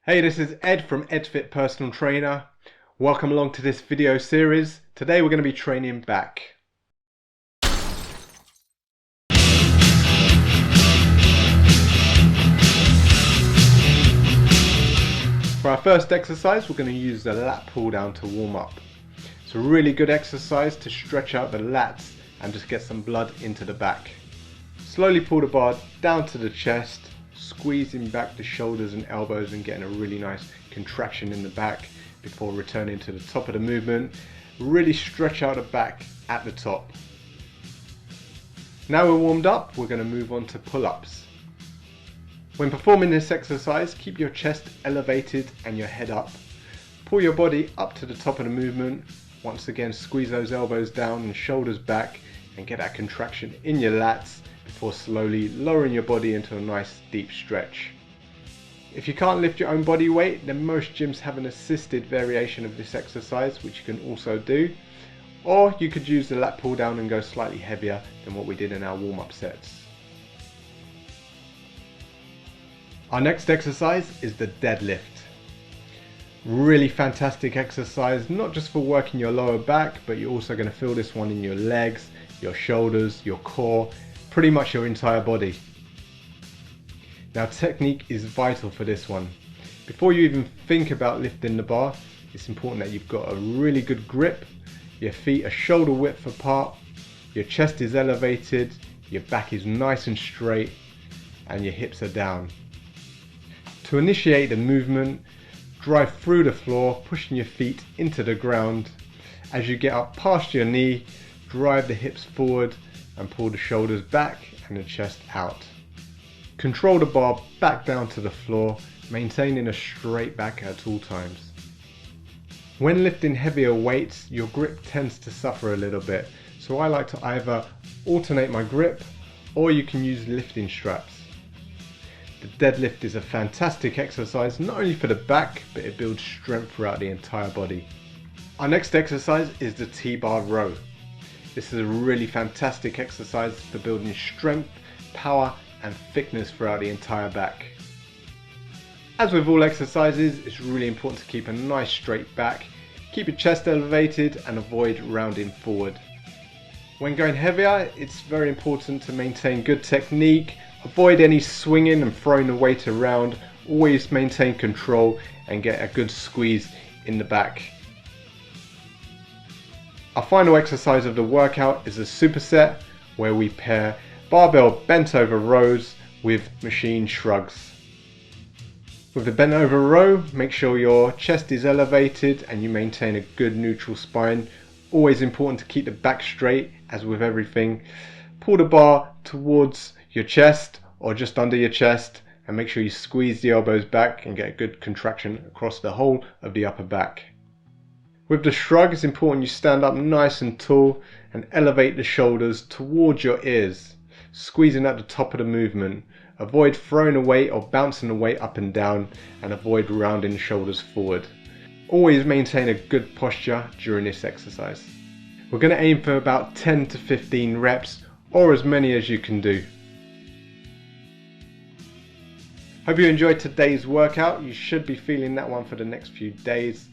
Hey, this is Ed from EdFit Personal Trainer. Welcome along to this video series. Today we're going to be training back. For our first exercise, we're going to use the lat pull down to warm up. It's a really good exercise to stretch out the lats and just get some blood into the back. Slowly pull the bar down to the chest, squeezing back the shoulders and elbows and getting a really nice contraction in the back before returning to the top of the movement. Really stretch out the back at the top. Now we're warmed up, we're going to move on to pull-ups. When performing this exercise, keep your chest elevated and your head up. Pull your body up to the top of the movement. Once again, squeeze those elbows down and shoulders back and get that contraction in your lats before slowly lowering your body into a nice deep stretch. If you can't lift your own body weight, then most gyms have an assisted variation of this exercise, which you can also do. Or you could use the lat pull down and go slightly heavier than what we did in our warm-up sets. Our next exercise is the deadlift. Really fantastic exercise, not just for working your lower back, but you're also going to feel this one in your legs, your shoulders, your core, pretty much your entire body. Now, technique is vital for this one. Before you even think about lifting the bar, it's important that you've got a really good grip, your feet are shoulder width apart, your chest is elevated, your back is nice and straight, and your hips are down. To initiate the movement, drive through the floor, pushing your feet into the ground. As you get up past your knee, drive the hips forward and pull the shoulders back and the chest out. Control the bar back down to the floor, maintaining a straight back at all times. When lifting heavier weights, your grip tends to suffer a little bit, so I like to either alternate my grip or you can use lifting straps. The deadlift is a fantastic exercise, not only for the back, but it builds strength throughout the entire body. Our next exercise is the TBar Row. This is a really fantastic exercise for building strength, power and thickness throughout the entire back. As with all exercises, it's really important to keep a nice straight back, keep your chest elevated and avoid rounding forward. When going heavier, it's very important to maintain good technique, avoid any swinging and throwing the weight around, always maintain control and get a good squeeze in the back. Our final exercise of the workout is a superset, where we pair barbell bent over rows with machine shrugs. With the bent over row, make sure your chest is elevated and you maintain a good neutral spine. Always important to keep the back straight, as with everything. Pull the bar towards your chest or just under your chest and make sure you squeeze the elbows back and get a good contraction across the whole of the upper back. With the shrug, it's important you stand up nice and tall and elevate the shoulders towards your ears, squeezing at the top of the movement. Avoid throwing the weight or bouncing the weight up and down, and avoid rounding the shoulders forward. Always maintain a good posture during this exercise. We're going to aim for about 10 to 15 reps, or as many as you can do. Hope you enjoyed today's workout. You should be feeling that one for the next few days.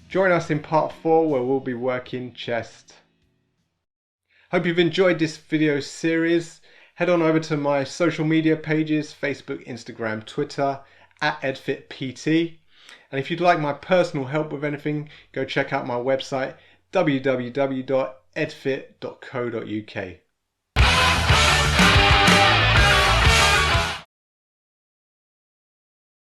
Join us in part 4, where we'll be working chest. Hope you've enjoyed this video series. Head on over to my social media pages, Facebook, Instagram, Twitter, @EdFitPT. And if you'd like my personal help with anything, go check out my website, www.edfit.co.uk.